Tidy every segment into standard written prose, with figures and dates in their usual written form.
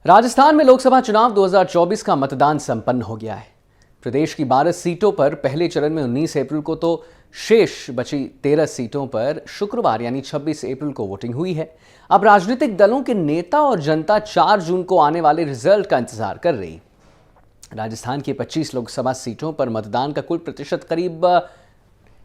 राजस्थान में लोकसभा चुनाव 2024 का मतदान संपन्न हो गया है। प्रदेश की 12 सीटों पर पहले चरण में 19 अप्रैल को तो शेष बची 13 सीटों पर शुक्रवार यानी 26 अप्रैल को वोटिंग हुई है। अब राजनीतिक दलों के नेता और जनता 4 जून को आने वाले रिजल्ट का इंतजार कर रही। राजस्थान की 25 लोकसभा सीटों पर मतदान का कुल प्रतिशत करीब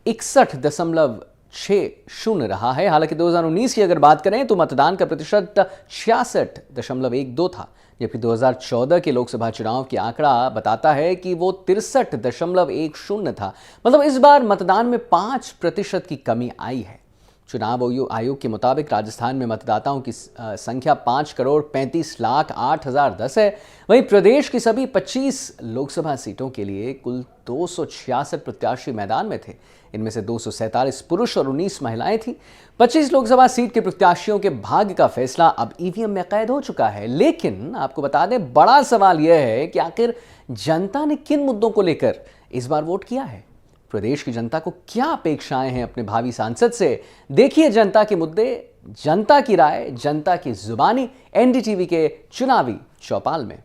61.60 रहा है। हालांकि 2019 की अगर बात करें तो मतदान का प्रतिशत 66.12 था, जबकि 2014 के लोकसभा चुनाव की आंकड़ा बताता है कि वो 63.10 था। मतलब इस बार मतदान में 5% की कमी आई है। चुनाव आयोग के मुताबिक राजस्थान में मतदाताओं की संख्या 5,35,08,010 है। वहीं प्रदेश की सभी 25 लोकसभा सीटों के लिए कुल 266 प्रत्याशी मैदान में थे। इनमें से 247 पुरुष और 19 महिलाएं थीं। 25 लोकसभा सीट के प्रत्याशियों के भाग्य का फैसला अब ईवीएम में कैद हो चुका है। लेकिन आपको बता दें, बड़ा सवाल यह है कि आखिर जनता ने किन मुद्दों को लेकर इस बार वोट किया है। प्रदेश की जनता को क्या अपेक्षाएं हैं अपने भावी सांसद से। देखिए जनता के मुद्दे, जनता की राय, जनता की जुबानी एनडीटीवी के चुनावी चौपाल में।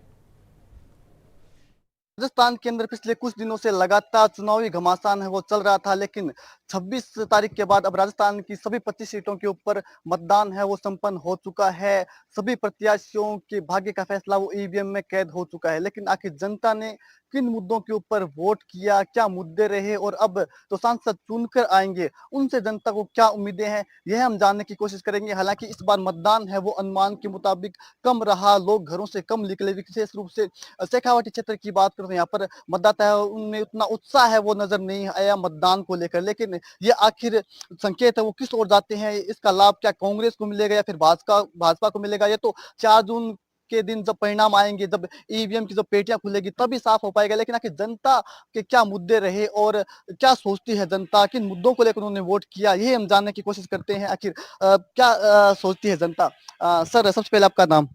राजस्थान के अंदर पिछले कुछ दिनों से लगातार चुनावी घमासान है वो चल रहा था, लेकिन 26 तारीख के बाद अब राजस्थान की सभी 25 सीटों के ऊपर मतदान है वो संपन्न हो चुका है। सभी प्रत्याशियों के भाग्य का फैसला वो ईवीएम में कैद हो चुका है। लेकिन आखिर जनता ने किन मुद्दों के ऊपर वोट किया, क्या मुद्दे रहे और अब तो सांसद चुनकर आएंगे, उनसे जनता को क्या उम्मीदें हैं, यह हम जानने की कोशिश करेंगे। हालांकि इस बार मतदान है वो अनुमान के मुताबिक कम रहा, लोग घरों से कम निकले। विशेष रूप से शेखावाटी क्षेत्र की बात करें तो यहाँ पर मतदाता है उनमें उतना उत्साह है वो नजर नहीं आया मतदान को लेकर। लेकिन ये आखिर संकेत है वो किस ओर जाते हैं, इसका लाभ क्या कांग्रेस को मिलेगा या फिर भाजपा को मिलेगा, ये तो 4 जून के दिन जब परिणाम आएंगे, जब ईवीएम की जब पेटियां खुलेगी तभी साफ हो पाएगा। लेकिन आखिर जनता के क्या मुद्दे रहे और क्या सोचती है जनता, किन मुद्दों को लेकर उन्होंने वोट किया, ये हम जानने की कोशिश करते हैं। आखिर क्या सोचती है जनता। सर, सबसे पहले आपका नाम।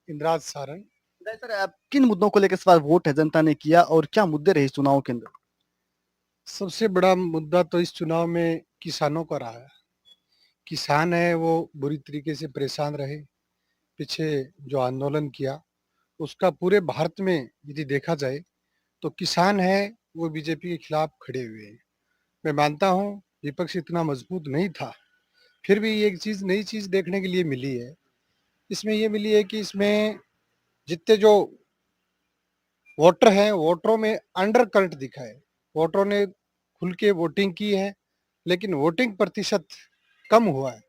इंद्राज सारंग। सर, किन मुद्दों को लेकर इस बार वोट है जनता ने किया और क्या मुद्दे रहे इस चुनाव के अंदर। सबसे बड़ा मुद्दा तो इस चुनाव में किसानों का रहा है। किसान है वो बुरी तरीके से परेशान रहे। पीछे जो आंदोलन किया उसका पूरे भारत में यदि देखा जाए तो किसान है वो बीजेपी के खिलाफ खड़े हुए हैं। मैं मानता हूँ विपक्ष इतना मजबूत नहीं था, फिर भी एक चीज नई चीज देखने के लिए मिली है। इसमें ये मिली है कि इसमें जितने जो वोटर हैं, वोटरों में अंडर करंट दिखा है। वोटरों ने खुल के वोटिंग की है, लेकिन वोटिंग प्रतिशत कम हुआ है।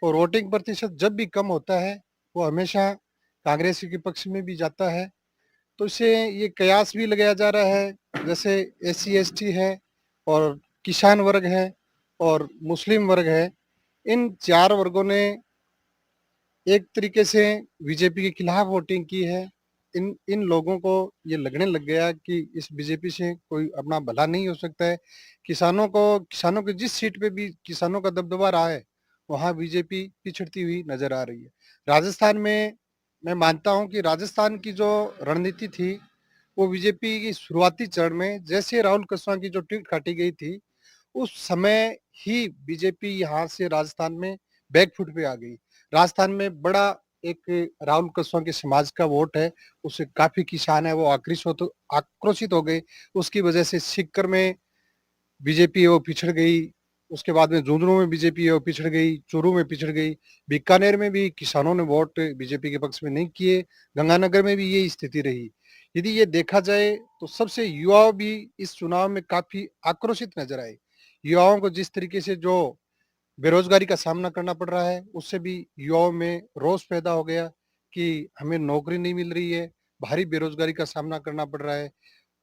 और वोटिंग प्रतिशत जब भी कम होता है वो हमेशा कांग्रेस के पक्ष में भी जाता है। तो इससे ये कयास भी लगाया जा रहा है, जैसे एससी एसटी है और किसान वर्ग है और मुस्लिम वर्ग है, इन 4 वर्गों ने एक तरीके से बीजेपी के खिलाफ वोटिंग की है। इन इन लोगों को ये लगने लग गया कि इस बीजेपी से कोई अपना भला नहीं हो सकता है। किसानों की जिस सीट पे भी किसानों का दबदबा रहा है वहां बीजेपी पिछड़ती हुई नजर आ रही है। राजस्थान में मैं मानता हूं कि राजस्थान की जो रणनीति थी वो बीजेपी की शुरुआती चरण में जैसे राहुल कसवा की जो टिकट काटी गई थी उस समय ही बीजेपी यहाँ से राजस्थान में बैकफुट पे आ गई। राजस्थान में बड़ा एक राहुल कसवा के समाज का वोट है, उससे काफी किसान है वो आक्रोशित हो गए। उसकी वजह से सीकर में बीजेपी है वो पिछड़ गई। उसके बाद में झुंझुनू में बीजेपी है वो पिछड़ गई, चूरू में पिछड़ गई, बीकानेर में भी किसानों ने वोट बीजेपी के पक्ष में नहीं किए, गंगानगर में भी ये स्थिति रही। यदि ये देखा जाए तो सबसे युवा भी इस चुनाव में काफी आक्रोशित नजर आए। युवाओं को जिस तरीके से जो बेरोजगारी का सामना करना पड़ रहा है उससे भी युवाओं में रोष पैदा हो गया कि हमें नौकरी नहीं मिल रही है, भारी बेरोजगारी का सामना करना पड़ रहा है।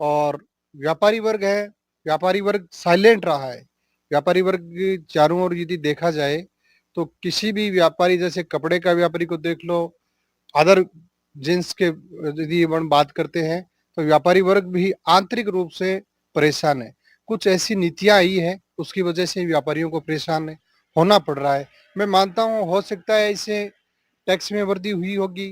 और व्यापारी वर्ग है, व्यापारी वर्ग साइलेंट रहा है। व्यापारी वर्ग चारों ओर यदि देखा जाए तो किसी भी व्यापारी, जैसे कपड़े का व्यापारी को देख लो, अदर जिन्स के यदि हम बात करते हैं तो व्यापारी वर्ग भी आंतरिक रूप से परेशान है। कुछ ऐसी नीतियां आई है उसकी वजह से व्यापारियों को परेशान होना पड़ रहा है। मैं मानता हूँ हो सकता है इससे टैक्स में वृद्धि हुई होगी,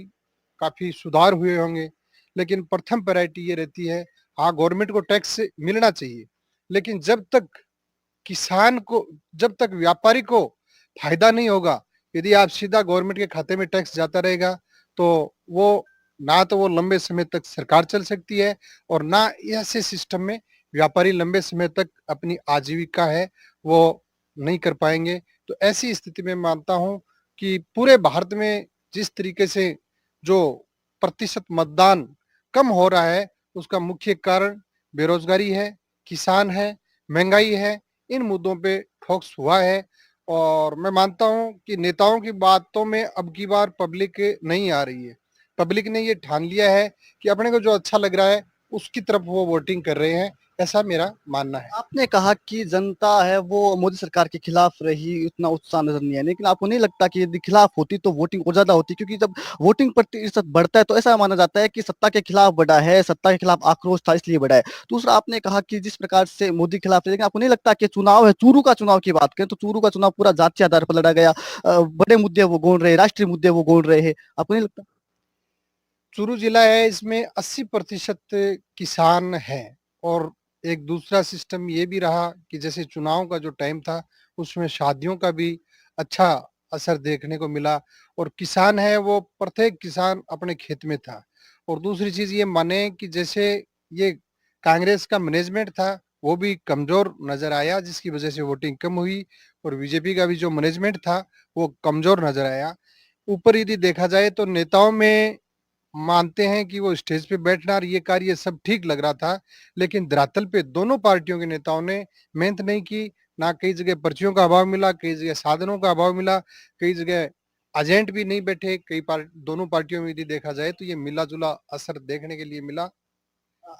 काफी सुधार हुए होंगे, लेकिन प्रथम प्रायोरिटी ये रहती है, हाँ गवर्नमेंट को टैक्स मिलना चाहिए, लेकिन जब तक व्यापारी को फायदा नहीं होगा, यदि आप सीधा गवर्नमेंट के खाते में टैक्स जाता रहेगा तो वो ना तो वो लंबे समय तक सरकार चल सकती है और ना ऐसे सिस्टम में व्यापारी लंबे समय तक अपनी आजीविका है वो नहीं कर पाएंगे। तो ऐसी स्थिति में मानता हूँ कि पूरे भारत में जिस तरीके से जो प्रतिशत मतदान कम हो रहा है उसका मुख्य कारण बेरोजगारी है, किसान है, महंगाई है, इन मुद्दों पे फोकस हुआ है। और मैं मानता हूँ कि नेताओं की बातों में अब की बार पब्लिक नहीं आ रही है। पब्लिक ने ये ठान लिया है कि अपने को जो अच्छा लग रहा है उसकी तरफ वो वोटिंग कर रहे हैं, ऐसा मेरा मानना है। आपने कहा कि जनता है वो मोदी सरकार के खिलाफ रही, उतना उत्साह नजर नहीं आया, लेकिन आपको नहीं लगता कि यदि खिलाफ होती तो वोटिंग और ज्यादा होती? क्योंकि जब वोटिंग प्रतिशत बढ़ता है तो ऐसा माना जाता है कि सत्ता के खिलाफ बढ़ा है, सत्ता के खिलाफ आक्रोश था इसलिए बढ़ा है। दूसरा, आपने कहा कि जिस प्रकार से मोदी के खिलाफ, लेकिन आपको नहीं लगता कि चुनाव है, चूरू का चुनाव की बात करें तो चूरू का चुनाव पूरा जातीय आधार पर लड़ा गया, बड़े मुद्दे वो गोल रहे, राष्ट्रीय मुद्दे वो गोल रहे हैं, आपको नहीं लगता? चूरू जिला है, इसमें 80% किसान हैं और एक दूसरा सिस्टम ये भी रहा कि जैसे चुनाव का जो टाइम था उसमें शादियों का भी अच्छा असर देखने को मिला और किसान है वो प्रत्येक किसान अपने खेत में था। और दूसरी चीज ये माने कि जैसे ये कांग्रेस का मैनेजमेंट था वो भी कमजोर नजर आया जिसकी वजह से वोटिंग कम हुई और बीजेपी का भी जो मैनेजमेंट था वो कमजोर नजर आया। ऊपर यदि देखा जाए तो नेताओं में मानते हैं कि वो स्टेज पे बैठना और ये कार्य सब ठीक लग रहा था, लेकिन धरातल पे दोनों पार्टियों के नेताओं ने मेहनत नहीं की। ना कई जगह पर्चियों का अभाव मिला, कई जगह साधनों का अभाव मिला, कई जगह एजेंट भी नहीं बैठे। दोनों पार्टियों में यदि देखा जाए तो ये मिला-जुला असर देखने के लिए मिला।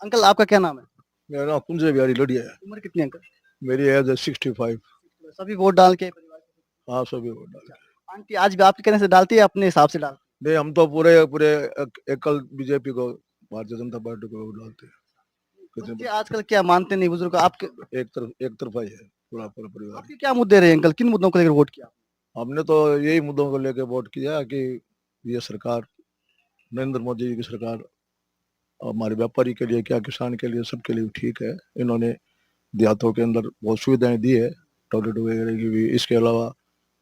अंकल, आपका क्या नाम है? मेरा नाम कुंजय बिहारी लोडिया है। उम्र कितनी है अंकल? मेरी एज है 65। सभी वोट डाल के परिवार के? हाँ, सभी वोट डाले। आंटी आज भी आपके कहने से डालती है, अपने हिसाब से डालती नहीं, हम तो पूरे पूरे एकल बीजेपी को, भारतीय जनता पार्टी को वोट डालते हैं। है? बच्चे आजकल क्या मानते नहीं, बुजुर्ग आपके एक तरफा ही है पूरा पूरा परिवार। आपके क्या मुद्दे रहे अंकल, किन मुद्दों को लेकर वोट किया? हमने तो यही मुद्दों को लेकर वोट किया कि ये सरकार, नरेंद्र मोदी जी की सरकार, हमारे व्यापारी के लिए क्या, किसान के लिए, सबके लिए ठीक है। इन्होंने देहातों के अंदर बहुत सुविधाएं दी है, टॉयलेट वगैरह की भी। इसके अलावा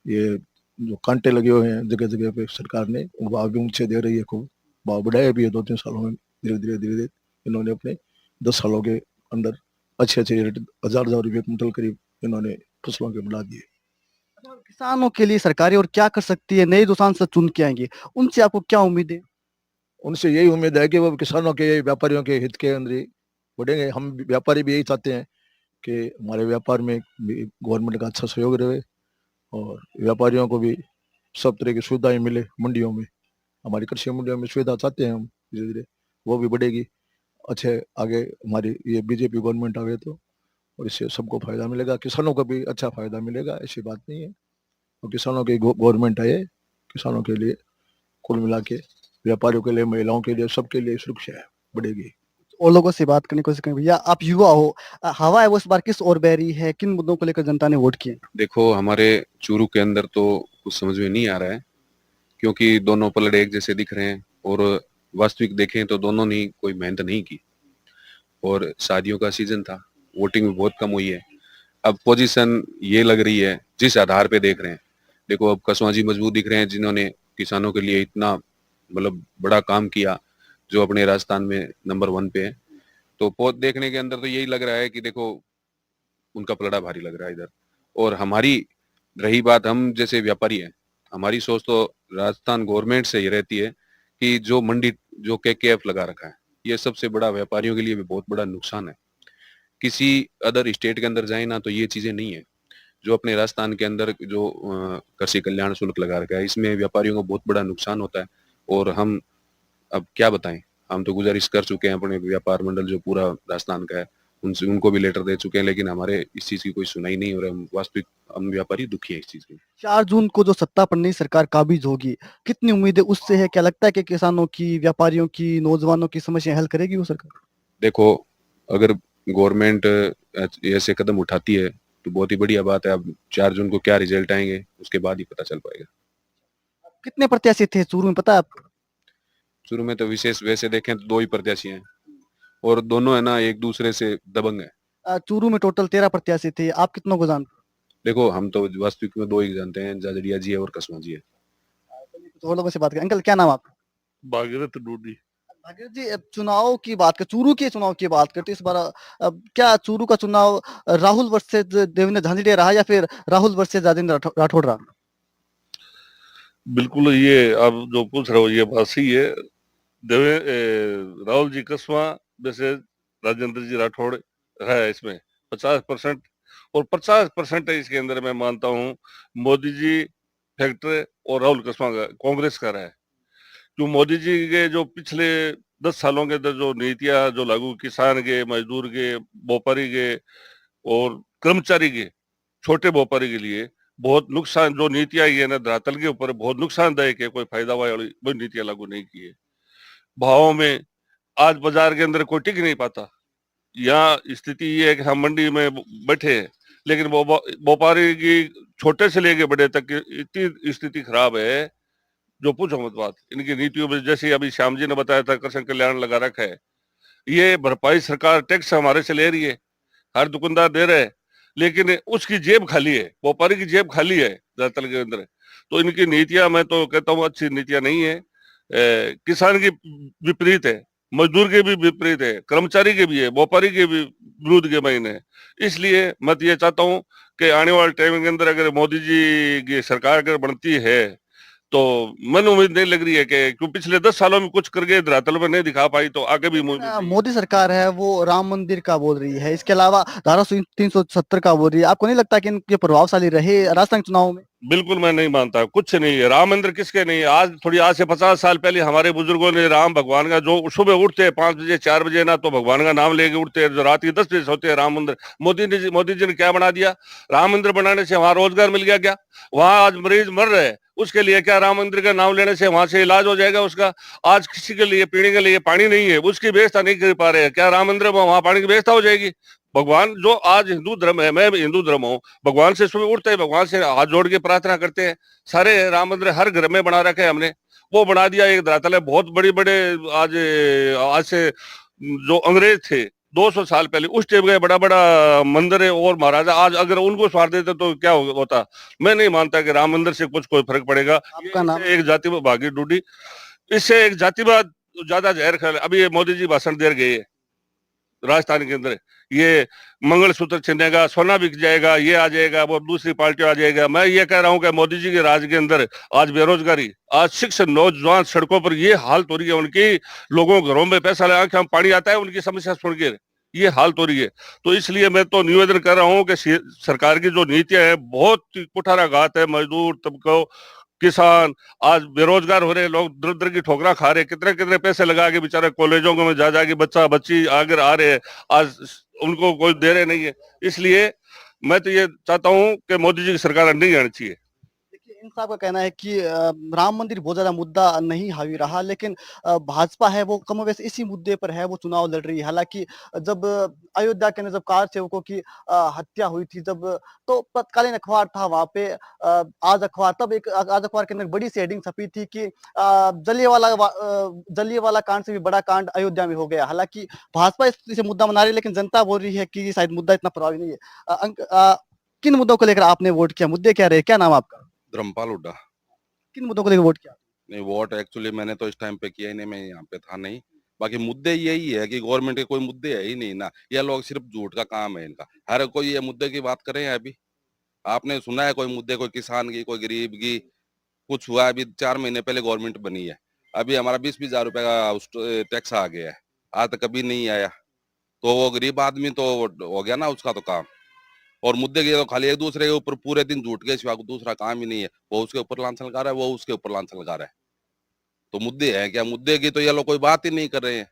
ये जो कांटे लगे हुए हैं जगह जगह पे, सरकार ने उन भाव भी ऊंचे दे रही है, खूब भाव बढ़ाया भी है 2-3 सालों में। धीरे धीरे इन्होंने अपने 10 सालों के अंदर अच्छे अच्छे रेट, 1000 रुपये कुंतल करीब इन्होंने फसलों के बढ़ा दिए। अच्छा, किसानों के लिए सरकारें और क्या कर सकती है? नए जो सांसद चुन के आएंगे उनसे आपको क्या उम्मीद है? उनसे यही उम्मीद है कि वो किसानों के, व्यापारियों के हित के अंदर ही बढ़ेंगे। हम व्यापारी भी यही चाहते हैं कि हमारे व्यापार में भी गवर्नमेंट का अच्छा सहयोग रहे और व्यापारियों को भी सब तरह की सुविधाएं मिले। मंडियों में, हमारी कृषि मंडियों में सुविधा चाहते हैं हम, धीरे धीरे वो भी बढ़ेगी। अच्छे आगे हमारी ये बीजेपी गवर्नमेंट आवे तो, और इससे सबको फायदा मिलेगा, किसानों को भी अच्छा फायदा मिलेगा, ऐसी बात नहीं है। और किसानों की गवर्नमेंट आए, किसानों के लिए कुल मिला के, व्यापारियों के लिए, महिलाओं के लिए, सबके लिए सुरक्षा है, बढ़ेगी। और लोगों से बात करने की कोशिश करें। भैया, आप युवा हो, हवा है वो इस बार किस ओर बह रही है? किन मुद्दों को लेकर जनता ने वोट किए? देखो, हमारे चूरू के अंदर तो कुछ समझ में नहीं आ रहा है, क्योंकि दोनों पलड़े एक जैसे दिख रहे हैं और वास्तविक देखें तो दोनों ने कोई मेहनत नहीं की और शादियों का सीजन था, वोटिंग भी बहुत कम हुई है। अब पोजीशन ये लग रही है जिस आधार पे देख रहे हैं। देखो, अब कसवां जी मजबूत दिख रहे हैं जिन्होंने किसानों के लिए इतना मतलब बड़ा काम किया, जो अपने राजस्थान में नंबर 1 पे है। तो पोत देखने के अंदर तो यही लग रहा है कि देखो उनका पलड़ा भारी लग रहा है इधर। और हमारी रही बात, हम जैसे व्यापारी हैं, हमारी सोच तो राजस्थान गवर्नमेंट से ही रहती है कि जो मंडी, जो केकेएफ लगा रखा है, ये सबसे बड़ा व्यापारियों के लिए भी बहुत बड़ा नुकसान है। किसी अदर स्टेट के अंदर जाए ना तो ये चीजें नहीं है। जो अपने राजस्थान के अंदर जो कृषि कल्याण शुल्क लगा रखा है, इसमें व्यापारियों को बहुत बड़ा नुकसान होता है। और हम अब क्या बताएं, हम तो गुजारिश कर चुके हैं अपने व्यापार मंडल जो पूरा राजस्थान का है, उनसे, उनको भी लेटर दे चुके हैं, लेकिन हमारे इस चीज की कोई सुनाई नहीं हो रहा है। हम व्यापारी दुखी है इस चीज के। 4 जून को जो सत्ता पर नई सरकार काबिज होगी, कितनी उम्मीदें उससे है? क्या लगता है कि किसानों की, व्यापारियों की, नौजवानों की समस्या हल करेगी वो सरकार? देखो, अगर गवर्नमेंट ऐसे कदम उठाती है तो बहुत ही बढ़िया बात है। अब 4 जून को क्या रिजल्ट आएंगे उसके बाद ही पता चल पाएगा। कितने प्रत्याशी थे चूरू में, पता है आपको? शुरू में तो विशेष वैसे देखें तो 2 ही प्रत्याशी हैं और दोनों है ना एक दूसरे से दबंग है। चूरू में टोटल 13 प्रत्याशी थे, आप कितनों को जानते देखो, हम तो वास्तविक में 2 ही जानते हैं, जाजड़िया जी है और कसवां जी है। हैं? तो और लोगों से बात करें। अंकल, क्या नाम आपका? भागीरथ डूडी। भागीरथ जी, चुनाव की बात कर चूरू के चुनाव की बात करते हैं इस बार, क्या चूरू का चुनाव राहुल वर्सेस देवेंद्र झांझडिया रहा या फिर राहुल वर्सेस राजेंद्र राठौड़ रहा? बिल्कुल, ये आप जो पूछ रहे हो ये बात सही है। राहुल जी कस्वा वैसे राजेंद्र जी राठौड़ है इसमें 50%, और 50% है इसके अंदर मैं मानता हूँ मोदी जी फैक्टर और राहुल कस्वा का कांग्रेस का रहा है। जो मोदी जी के जो पिछले 10 सालों के अंदर जो नीतियां जो लागू, किसान के, मजदूर के, व्यापारी के और कर्मचारी के, छोटे व्यापारी के लिए बहुत नुकसान जो नीतियां आई है ना धरातल के ऊपर बहुत नुकसानदायक है, कोई फायदा वाली कोई नीतियां लागू नहीं की है। भावों में आज बाजार के अंदर कोई टिक नहीं पाता। यहाँ स्थिति ये है कि हम मंडी में बैठे हैं लेकिन व्यापारी की छोटे से लेके बड़े तक की इतनी स्थिति खराब है जो पूछो मत बात। इनकी नीतियों में जैसे अभी श्याम जी ने बताया था कृषक कल्याण लगा रखा है, ये भरपाई सरकार टैक्स हमारे से ले रही है, हर दुकानदार दे रहे हैं, लेकिन उसकी जेब खाली है, व्यापारी की जेब खाली है धरातल के अंदर। तो इनकी नीतियां मैं तो कहता हूँ अच्छी नीतियां नहीं है। किसान की विपरीत है, मजदूर के भी विपरीत है, कर्मचारी के भी है, व्यापारी के भी विरोध के महीने है। इसलिए मैं तो ये चाहता हूँ कि आने वाले टाइम के अंदर अगर मोदी जी की सरकार अगर बनती है तो मन उम्मीद नहीं लग रही है कि क्यों पिछले 10 सालों में कुछ करके धरातल में नहीं दिखा पाई तो आगे भी उम्मीद नहीं। मोदी सरकार है वो राम मंदिर का बोल रही है, इसके अलावा धारा 370 का बोल रही है। आपको नहीं लगता कि इनके प्रभावशाली रहे राजस्थान के चुनाव में? बिल्कुल मैं नहीं मानता, कुछ नहीं है। राम मंदिर किसके नहीं है? आज से 50 साल पहले हमारे बुजुर्गों ने राम भगवान का जो सुबह उठते हैं 5 बजे 4 बजे ना तो भगवान का नाम लेके उठते हैं, जो रात के 10 बजे सोते हैं राम मंदिर। मोदी जी ने क्या बना दिया? राम मंदिर बनाने से वहां रोजगार मिल गया क्या? वहां आज मरीज मर रहे हैं, उसके लिए क्या राम मंदिर का नाम लेने से वहां से इलाज हो जाएगा उसका? आज किसी के लिए पीने के लिए पानी नहीं है, उसकी व्यवस्था नहीं कर पा रहे हैं, क्या राम मंदिर में वहां पानी की व्यवस्था हो जाएगी? भगवान जो आज हिंदू धर्म है, मैं भी हिंदू धर्म हूँ, भगवान से सुबह उठते हैं, भगवान से हाथ जोड़ के प्रार्थना करते हैं। सारे राम मंदिर हर घर में बना रखे हमने, वो बना दिया एक धरातल है। बहुत बड़े बड़े आज आज से जो अंग्रेज थे 200 साल पहले उस टाइम का बड़ा बड़ा मंदिर है, और महाराजा आज अगर उनको स्वार देते तो क्या होता? मैं नहीं मानता कि राम मंदिर से कुछ कोई फर्क पड़ेगा। आपका नाम? एक जाति भागी डूडी, इससे एक जातिवाद ज्यादा जहर खैल। अभी ये मोदी जी भाषण दे गए राजस्थान के अंदर, ये मंगलसूत्र छिनेगा, सोना बिक जाएगा, ये आ जाएगा, वो दूसरी पार्टी आ जाएगा। मैं ये कह रहा हूँ कि मोदी जी के राज के अंदर आज बेरोजगारी, आज शिक्षित नौजवान सड़कों पर ये हालत हो रही है उनकी, लोगों घरों में पैसा लगा के हम पानी आता है उनकी समस्या सुन के, ये हालत हो रही है। तो इसलिए मैं तो निवेदन कर रहा हूँ कि सरकार की जो नीतियां है बहुत कुठाराघात है। मजदूर तबको, किसान आज बेरोजगार हो रहे, लोग दर दर की ठोकरा खा रहे, कितने कितने पैसे लगा के बेचारे कॉलेजों में जा जाके बच्चा बच्ची आगे आ रहे हैं, आज उनको कोई दे रहे नहीं है। इसलिए मैं तो ये चाहता हूँ कि मोदी जी की सरकार नहीं आनी चाहिए। देखिए, इन साहब का कहना है कि राम मंदिर बहुत ज्यादा मुद्दा नहीं हावी रहा, लेकिन भाजपा है वो कमोबेश इसी मुद्दे पर है वो चुनाव लड़ रही है। हालांकि जब अयोध्या के अंदर जब कार सेवकों की हत्या हुई थी, जब तो तत्कालीन अखबार था वहां पे, आज अखबार, तब एक आज अखबार के अंदर बड़ी सी हेडिंग छपी थी कि जलियांवाला कांड से भी बड़ा कांड अयोध्या में हो गया। हालांकि भाजपा इसे मुद्दा बना रही है, लेकिन जनता बोल रही है कि शायद मुद्दा इतना प्रभावी नहीं है। किन मुद्दों को लेकर आपने वोट किया? मुद्दे क्या रहे? क्या नाम आपका? धर्मपाल हुड्डा। किन मुद्दों को लेकर वोट किया? नहीं, वोट एक्चुअली मैंने तो इस टाइम पे किया ही नहीं, मैं यहाँ पे था नहीं। बाकी मुद्दे यही है कि गवर्नमेंट के कोई मुद्दे है ही नहीं ना, ये लोग सिर्फ झूठ का काम है इनका। हर कोई ये मुद्दे की बात करे। अभी आपने सुना है कोई मुद्दे, कोई किसान की, कोई गरीब की कुछ हुआ? अभी 4 महीने पहले गवर्नमेंट बनी है, अभी हमारा 20-20 हजार रुपए का टैक्स आ गया है, आज तक कभी नहीं आया। तो वो गरीब आदमी तो हो गया ना उसका तो काम। और मुद्दे के तो खाली एक दूसरे के ऊपर पूरे दिन झूठ के सिवा दूसरा काम ही नहीं है। वो उसके ऊपर लांछन लगा रहा है, वो उसके ऊपर लांछन लगा रहा है। तो मुद्दे है क्या? मुद्दे की तो ये लोग कोई बात ही नहीं कर रहे हैं।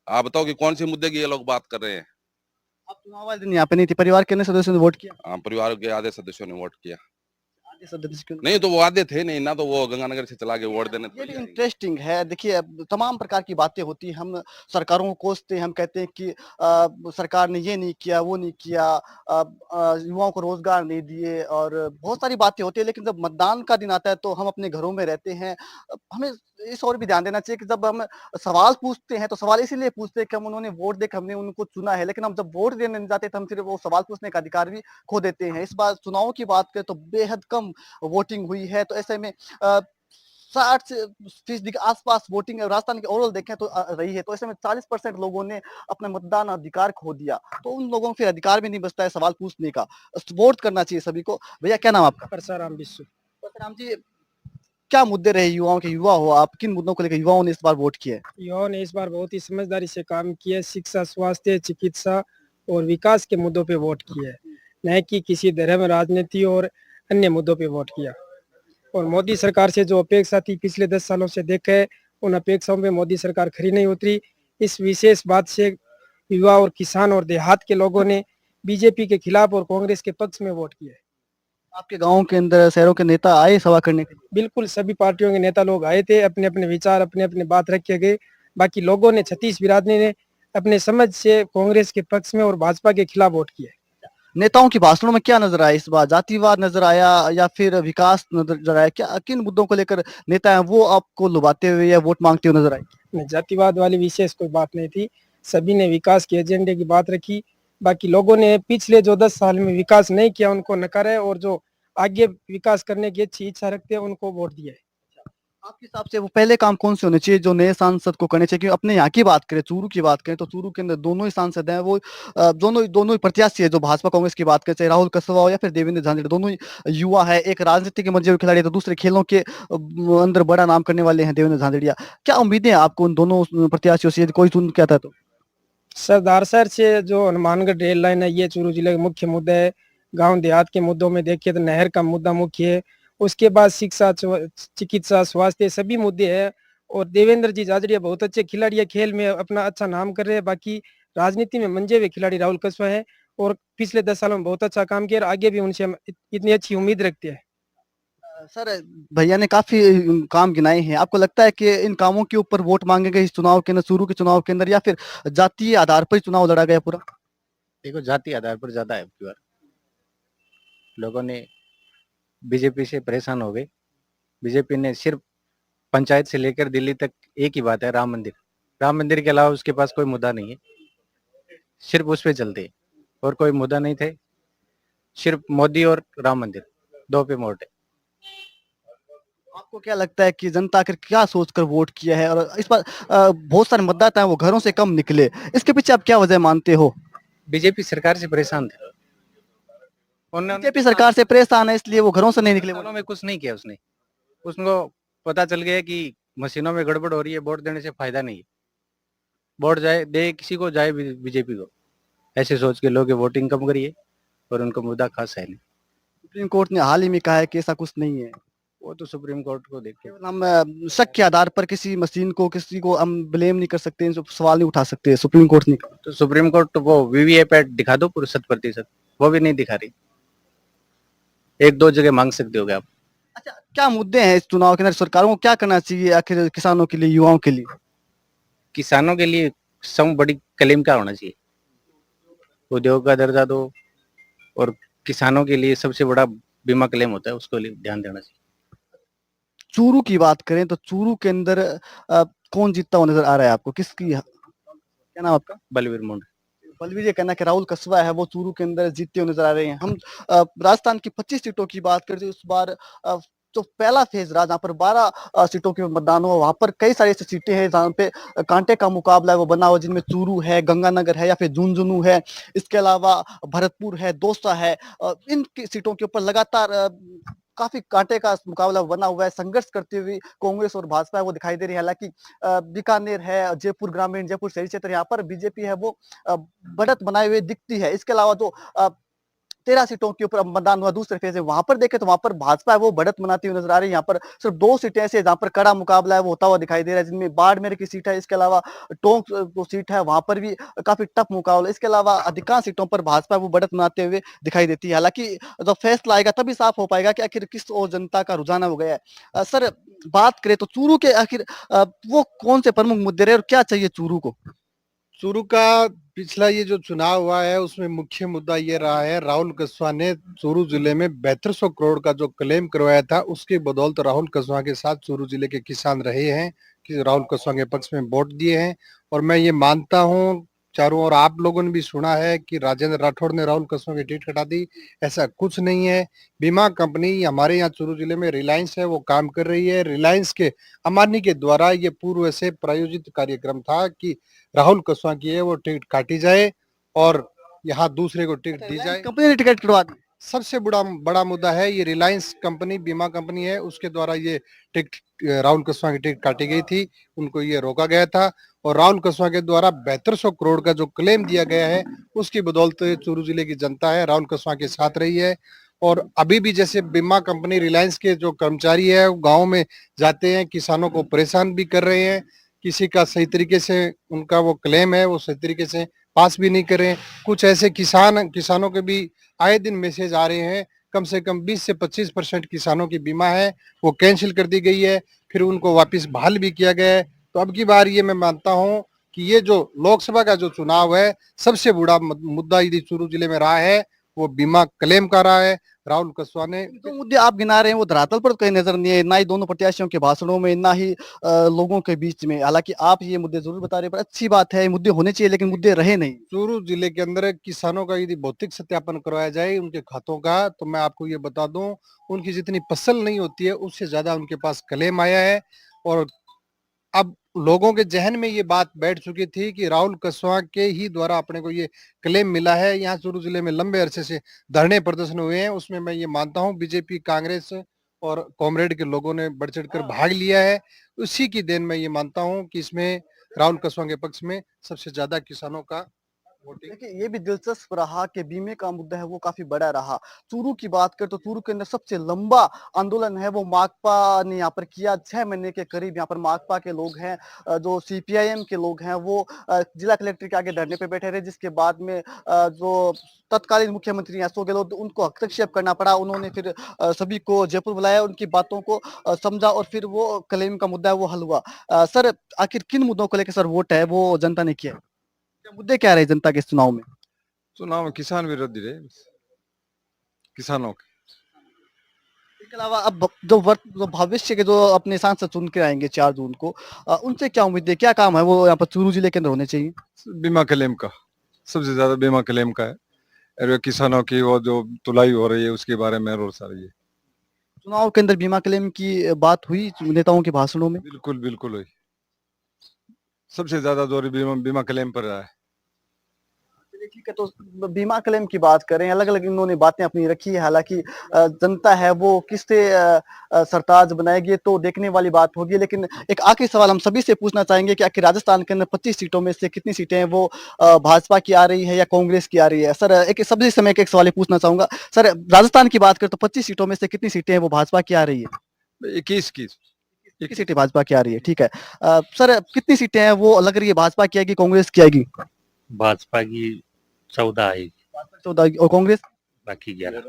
आप बताओ कि कौन सी मुद्दे की ये लोग बात कर रहे हैं? आप चुनाव वाले दिन यहाँ पे नहीं थे, परिवार के अन्य सदस्यों ने वोट किया? हाँ, परिवार के आधे सदस्यों ने वोट किया। आधे सदस्य क्यों? नहीं तो वो आधे थे नहीं ना, तो वो गंगानगर से चला के वोट देने ये भी इंटरेस्टिंग है। देखिए, अब तमाम प्रकार की बातें होती हैं, हम सरकारों को कोसते हैं, हम कहते हैं कि सरकार ने ये नहीं किया, वो नहीं किया, युवाओं को रोजगार नहीं दिए, और बहुत सारी बातें होती है। लेकिन जब मतदान का दिन आता है तो हम अपने घरों में रहते हैं। हमें इस और भी ध्यान देना चाहिए कि जब हम सवाल पूछते हैं तो सवाल इसीलिए पूछते हैं कि हम उन्होंने वोट देकर हमने उनको चुना है, लेकिन हम जब वोट देने नहीं जाते तो हम सिर्फ वो सवाल पूछने का अधिकार भी खो देते हैं। इस बार चुनाव की बात करें तो बेहद कम वोटिंग हुई है, तो ऐसे में 60 से फीसदी के आसपास वोटिंग राजस्थान के ओवरऑल देखें तो रही है। तो ऐसे में 40% लोगों ने अपना मतदान अधिकार खो दिया। तो उन लोगों को फिर अधिकार भी नहीं बचता है सवाल पूछने का। वोट करना चाहिए सभी को। भैया क्या नाम आपका? परसाराम बिस्सू। परशुराम जी, क्या मुद्दे रहे युवाओं के? युवा हो आप, किन मुद्दों को लेकर युवाओं ने इस बार वोट किया है? युवाओं ने इस बार बहुत ही समझदारी से काम किया है। शिक्षा, स्वास्थ्य, चिकित्सा और विकास के मुद्दों पे वोट किया है, न कि किसी धर्म, राजनीति और अन्य मुद्दों पे वोट किया। और मोदी सरकार से जो अपेक्षा थी पिछले 10 सालों से देखे, उन अपेक्षाओं पे मोदी सरकार खरी नहीं उतरी। इस विशेष बात से युवा और किसान और देहात के लोगों ने बीजेपी के खिलाफ और कांग्रेस के पक्ष में वोट किया है। आपके गाँव के अंदर, शहरों के नेता आए सभा करने के लिए? बिल्कुल सभी पार्टियों के नेता लोग आए थे, अपने अपने विचार, अपने अपने बात रखे गए। बाकी लोगों ने, छत्तीस बिरादरी ने अपने समझ से कांग्रेस के पक्ष में और भाजपा के खिलाफ वोट किया। नेताओं की भाषणों में क्या नजर आया इस बार? जातिवाद नजर आया या फिर विकास नजर आया? क्या किन मुद्दों को लेकर नेता हैं वो आपको लुभाते हुए या वोट मांगते हुए नजर आए? नहीं, जातिवाद वाली विशेष कोई बात नहीं थी। सभी ने विकास के एजेंडे की बात रखी। बाकी लोगों ने पिछले जो 10 साल में विकास नहीं किया उनको नकारा है, और जो आगे विकास करने की अच्छी इच्छा रखते हैं उनको वोट दिया है। आपके हिसाब से वो पहले काम कौन से होने चाहिए जो नए सांसद को करने चाहिए? क्योंकि अपने यहाँ की बात करें, चूरू की बात करें, तो चूरू के अंदर दोनों ही सांसद हैं वो दोनों ही प्रत्याशी है। जो भाजपा कांग्रेस की बात करें, चाहे राहुल कसवा हो या फिर देवेंद्र झांझड़, दोनों ही युवा है। एक राजनीति के मंच में खिलाड़ी है, तो दूसरे खेलों के अंदर बड़ा नाम करने वाले हैं देवेंद्र झांझड़िया। क्या उम्मीदें हैं आपको उन दोनों प्रत्याशियों से, यदि कोई चुन के आता है तो? सरदार शहर से जो हनुमानगढ़ रेल लाइन है, ये चूरू जिले का मुख्य मुद्दा है। गांव देहात के मुद्दों में देखिए तो नहर का मुद्दा मुख्य है। उसके बाद शिक्षा, चिकित्सा, स्वास्थ्य, सभी मुद्दे हैं। और देवेंद्र जी झाझड़िया बहुत अच्छे खिलाड़ी है, खेल में अपना अच्छा नाम कर रहे हैं। बाकी राजनीति में मंजे हुए खिलाड़ी राहुल कसवा है, और पिछले 10 सालों में बहुत अच्छा काम किया, और आगे भी उनसे हम इतनी अच्छी उम्मीद रखते हैं। सर, भैया ने काफी काम गिनाए हैं। आपको लगता है कि इन कामों के ऊपर वोट मांगे गए इस चुनाव के अंदर, चूरू के चुनाव के अंदर, या फिर जातीय आधार पर ही चुनाव लड़ा गया पूरा? देखो, जाति आधार पर ज्यादा है अब की बार। लोगों ने बीजेपी से परेशान हो गए। बीजेपी ने सिर्फ पंचायत से लेकर दिल्ली तक एक ही बात है, राम मंदिर। राम मंदिर के अलावा उसके पास कोई मुद्दा नहीं है, सिर्फ उस पे चलते हैं। और कोई मुद्दा नहीं थे, सिर्फ मोदी और राम मंदिर, दो पे वोट है। आपको क्या लगता है कि जनता आखिर क्या सोचकर वोट किया है? और इस बार बहुत सारे मतदाता हैं वो घरों से कम निकले, इसके पीछे आप क्या वजह मानते हो? बीजेपी सरकार से परेशान थे। उन्होंने बीजेपी सरकार से परेशान है इसलिए वो घरों से नहीं निकले। सालों में कुछ नहीं किया उसने। उसको पता चल गया कि मशीनों में गड़बड़ हो रही है, वोट देने से फायदा नहीं है। वोट जाए दे किसी को, जाए बीजेपी को, ऐसे सोच के लोग वोटिंग कम करिए, और उनको मुद्दा खास है नहीं। सुप्रीम कोर्ट ने हाल ही में कहा है कि ऐसा कुछ नहीं है। वो तो सुप्रीम कोर्ट को देखते। केवल हम शक के आधार पर किसी मशीन को, किसी को हम ब्लेम नहीं कर सकते, सवाल नहीं उठा सकते, सुप्रीम कोर्ट ने कहा। तो सुप्रीम कोर्ट तो वो वीवीआईपैट दिखा दो पूरे 100%, वो भी नहीं दिखा रही। एक दो जगह मांग सकते हो आप। अच्छा, क्या मुद्दे हैं इस चुनाव के अंदर? सरकारों को क्या करना चाहिए आखिर किसानों के लिए, युवाओं के लिए? किसानों के लिए सब बड़ी क्लेम क्या होना चाहिए, उद्योग का दर्जा दो, और किसानों के लिए सबसे बड़ा बीमा क्लेम होता है, उसको लिए ध्यान देना चाहिए। चूरू की बात करें तो चूरू के अंदर कौन जीतता हुआ नजर आ रहा है आपको? किसकी, क्या नाम आपका? बलवीर मुंड। बलवीर, ये कहना है कि राहुल कसवा है वो चूरू के अंदर जीतते हुए नजर आ रहे हैं। हम राजस्थान की 25 सीटों की बात करते हैं। उस बार जो पहला फेज रहा जहाँ पर 12 सीटों के मतदान हुआ, वहां पर कई सारी ऐसी सीटें हैं जहाँ पे कांटे का मुकाबला है वो बना हुआ, जिनमें चूरू है, गंगानगर है या फिर झुंझुनू है, इसके अलावा भरतपुर है, दौसा है। इन सीटों के ऊपर लगातार काफी कांटे का मुकाबला बना हुआ है। संघर्ष करती हुई कांग्रेस और भाजपा है वो दिखाई दे रही है। हालांकि बीकानेर है, जयपुर ग्रामीण, जयपुर शहरी क्षेत्र, यहाँ पर बीजेपी है वो बढ़त बनाए हुए दिखती है। इसके अलावा जो 13 सीटों के ऊपर मतदान हुआ दूसरे फेज में, वहां पर देखें तो वहां पर भाजपा है वो बढ़त बनाती हुई नजर आ रही है। यहाँ पर सिर्फ 2 सीटें ऐसी है जहां पर कड़ा मुकाबला है वो होता हुआ दिखाई दे रहा है, जिनमें बाड़मेर की सीट है, इसके अलावा टोंक जो सीट है वहां पर भी काफी टफ मुकाबला। इसके अलावा अधिकांश सीटों पर भाजपा वो बढ़त बनाते हुए दिखाई देती है। हालांकि जब फैसला आएगा तभी साफ हो पाएगा कि आखिर किस ओर जनता का रुझान हो गया है। सर, बात करें तो चूरू के आखिर वो कौन से प्रमुख मुद्दे रहे और क्या चाहिए चूरू को? चूरू का पिछला ये जो चुनाव हुआ है उसमें मुख्य मुद्दा ये रहा है, राहुल कसवा ने चूरू जिले में 7200 करोड़ का जो क्लेम करवाया था, उसके बदौलत राहुल कसवा के साथ चूरू जिले के किसान रहे हैं, कि राहुल कसवा के पक्ष में वोट दिए हैं। और मैं ये मानता हूँ चारों ओर आप लोगों ने भी सुना है कि राजेंद्र राठौड़ ने राहुल कसवा की टिकट हटा दी। ऐसा कुछ नहीं है। बीमा कंपनी हमारे यहाँ चूरू जिले में रिलायंस है, वो काम कर रही है। रिलायंस के अंबानी के द्वारा ये पूर्व से प्रायोजित कार्यक्रम था कि राहुल कसवा की है वो टिकट काटी जाए और यहाँ दूसरे को टिकट दी जाए। कंपनी ने टिकट कटवा दी। सबसे बड़ा मुद्दा है ये रिलायंस कंपनी, बीमा कंपनी है, उसके द्वारा ये टिकट राहुल कसवा की टिकट काटी गई थी, उनको ये रोका गया था और राहुल कसवा के द्वारा 7200 करोड़ का जो क्लेम दिया गया है उसकी बदौलत चूरू जिले की जनता है राहुल कसवा के साथ रही है। और अभी भी जैसे बीमा कंपनी रिलायंस के जो कर्मचारी है वो गाँव में जाते हैं, किसानों को परेशान भी कर रहे हैं, किसी का सही तरीके से उनका वो क्लेम है वो सही तरीके से पास भी नहीं कर रहे हैं। कुछ ऐसे किसानों के भी आए दिन मैसेज आ रहे हैं, कम से कम 20 से 25% किसानों की बीमा है वो कैंसिल कर दी गई है, फिर उनको वापस बहाल भी किया गया है। तो अब की बार ये मैं मानता हूँ कि ये जो लोकसभा का जो चुनाव है सबसे बड़ा मुद्दा यदि चूरू जिले में रहा है वो बीमा क्लेम का रहा है। राहुल कसवा ने जो मुद्दे आप गिना रहे हैं वो धरातल पर कहीं नजर नहीं है, ना ही दोनों प्रत्याशियों के भाषणों में, ना ही लोगों के बीच में। हालांकि आप ये मुद्दे जरूर बता रहे हैं, पर अच्छी बात है, ये मुद्दे होने चाहिए, लेकिन मुद्दे रहे नहीं। चूरू जिले के अंदर किसानों का यदि भौतिक सत्यापन करवाया जाए उनके खातों का, तो मैं आपको ये बता दूं उनकी जितनी फसल नहीं होती है उससे ज्यादा उनके पास क्लेम आया है। और अब लोगों के जहन में ये बात बैठ चुकी थी कि राहुल कसवा के ही द्वारा अपने को ये क्लेम मिला है। यहाँ चूरू जिले में लंबे अरसे से धरने प्रदर्शन हुए हैं, उसमें मैं ये मानता हूँ बीजेपी, कांग्रेस और कॉमरेड के लोगों ने बढ़ चढ़ कर भाग लिया है। उसी की देन मैं ये मानता हूँ कि इसमें राहुल कसवा के पक्ष में सबसे ज्यादा किसानों का वोटिंग। देखिए, ये भी दिलचस्प रहा कि बीमे का मुद्दा है वो काफी बड़ा रहा। चूरू की बात करें तो चूरू के अंदर सबसे लंबा आंदोलन है वो माकपा ने यहाँ पर किया। 6 महीने के करीब यहाँ पर माकपा के लोग हैं, जो सीपीआईएम के लोग हैं वो जिला कलेक्टर के आगे धरने पे बैठे रहे, जिसके बाद में जो तत्कालीन मुख्यमंत्री हैं अशोक गहलोत, उनको हस्तक्षेप करना पड़ा। उन्होंने फिर सभी को जयपुर बुलाया, उनकी बातों को समझा और फिर वो क्लेम का मुद्दा है वो हल हुआ। सर, आखिर किन मुद्दों को लेकर सर वोट है वो जनता ने किया? क्या मुद्दे क्या रहे जनता के इस चुनाव में? चुनाव में किसान विरोधी रहे, किसानों के। इसके अलावा अब जो भविष्य के जो अपने सांसद चुन के आएंगे 4 जून को, उनसे क्या उम्मीद है, क्या काम है वो यहाँ पर चूरू जिले के अंदर होने चाहिए? बीमा क्लेम का, सबसे ज्यादा बीमा क्लेम का है और किसानों की वो जो तुलाई हो रही है उसके बारे में रोज आ रही है। चुनाव के अंदर बीमा क्लेम की बात हुई नेताओं के भाषणों में? बिल्कुल बिल्कुल हुई, सबसे ज्यादा जोर बीमा क्लेम पर रहा है। चलिए ठीक है, तो बीमा क्लेम की बात करें, अलग अलग इन्होंने बातें अपनी रखी है। हालांकि जनता है वो किससे सरताज बनाएगी तो देखने वाली बात होगी। लेकिन एक आखिरी सवाल हम सभी से पूछना चाहेंगे कि आखिर राजस्थान के अंदर 25 सीटों में से कितनी सीटें हैं वो भाजपा की आ रही है या कांग्रेस की आ रही है? सर, एक सभी समय एक सवाल पूछना चाहूंगा सर, राजस्थान की बात करें तो 25 सीटों में से कितनी सीटें हैं वो भाजपा की आ रही है? 21 सीटें भाजपा की आ रही है, ठीक है। सर, कितनी सीटें हैं वो लग रही है भाजपा की आएगी, कांग्रेस की आएगी? भाजपा की 14 आएगी, 14 और कांग्रेस? बाकी 11।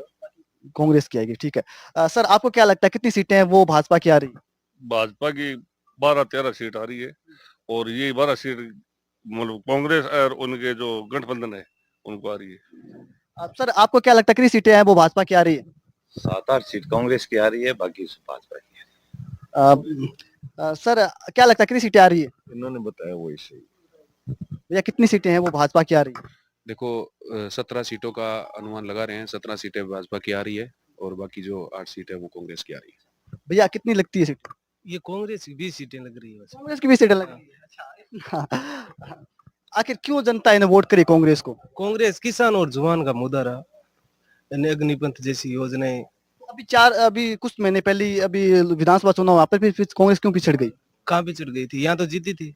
कांग्रेस की आएगी, ठीक है। सर, आपको क्या लगता है कितनी सीटें हैं वो भाजपा की आ रही है? भाजपा की 12-13 सीट आ रही है और ये 12 सीट मतलब कांग्रेस और उनके जो गठबंधन है उनको आ रही है। सर, आपको क्या लगता है कितनी सीटें हैं वो भाजपा की आ रही है? 7-8 सीट कांग्रेस की आ रही है, बाकी सब भाजपा की। सर, क्या लगता है कितनी सीटें आ रही है? इन्होंने बताया वही सही। या कितनी सीटें हैं वो भाजपा की आ रही है? देखो 17 सीटों का अनुमान लगा रहे हैं, 17 सीटें भाजपा की आ रही है और बाकी जो 8 सीटें वो कांग्रेस की आ रही है। भैया, कितनी लगती है सीटें? ये कांग्रेस की 20 सीटें लग रही है। कांग्रेस की भी सीटें लग रही है? अच्छा। आखिर क्यों जनता इन्हें वोट करी कांग्रेस को? कांग्रेस किसान और जुआन का मुद्दा रहा, अग्निपंथ जैसी योजनाएं। अभी कुछ महीने पहले अभी विधानसभा चुनाव वहां पर फिर कांग्रेस क्यों पिछड़ गई? कहाँ पिछड़ गई थी? यहाँ तो जीती थी।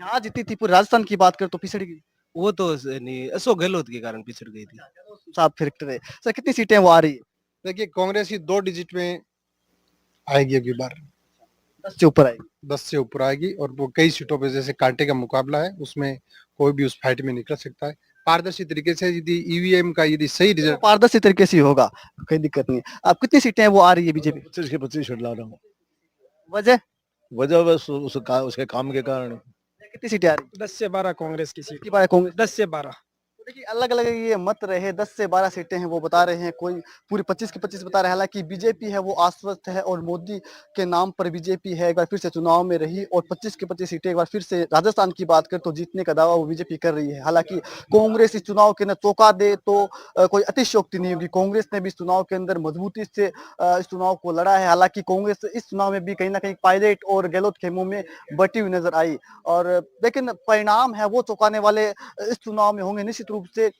यहाँ जीती थी, पूरे राजस्थान की बात कर तो पिछड़ गई। वो तो नहीं, अशोक गहलोत के कारण पिछड़ गई थी। साफ फैक्टर है। सर, कितनी सीटें वो आ रही है? देखिए, कांग्रेस ही 2 डिजिट में आएगी अगली बार, 10 से ऊपर आएगी। 10 से ऊपर आएगी और वो कई सीटों पे जैसे कांटे का मुकाबला है उसमें कोई भी उस फाइट में निकल सकता है। पारदर्शी तरीके से यदि ईवीएम का यदि सही तो रिजल्ट पारदर्शी तरीके से ही होगा, कोई दिक्कत नहीं है। अब कितनी सीटें हैं वो आ रही है बीजेपी? 25 के 25 ला रहा हूँ। वजह? वजह बस उसके काम के कारण। कितनी सीटें आ रही 10 से 12 कांग्रेस की सीट, है? कांग्रेस 10 से 12। देखिए अलग अलग ये मत रहे, 10 से 12 सीटें हैं वो बता रहे हैं, कोई पूरी 25 की 25 बता रहा है। हालांकि बीजेपी है वो आश्वस्त है और मोदी के नाम पर बीजेपी है, एक बार फिर से चुनाव में रही और 25 की 25 सीटें, एक बार फिर से राजस्थान की बात करें तो जीतने का दावा वो बीजेपी कर रही है। हालांकि कांग्रेस इस चुनाव के अंदर चौंका दे तो कोई अतिशयोक्ति नहीं होगी। कांग्रेस ने भी इस चुनाव के अंदर मजबूती से इस चुनाव को लड़ा है। हालांकि कांग्रेस इस चुनाव में भी कहीं ना कहीं पायलट और गहलोत खेमों में बटी हुई नजर आई, और लेकिन परिणाम है वो चौंकाने वाले इस चुनाव में होंगे निश्चित रूप से।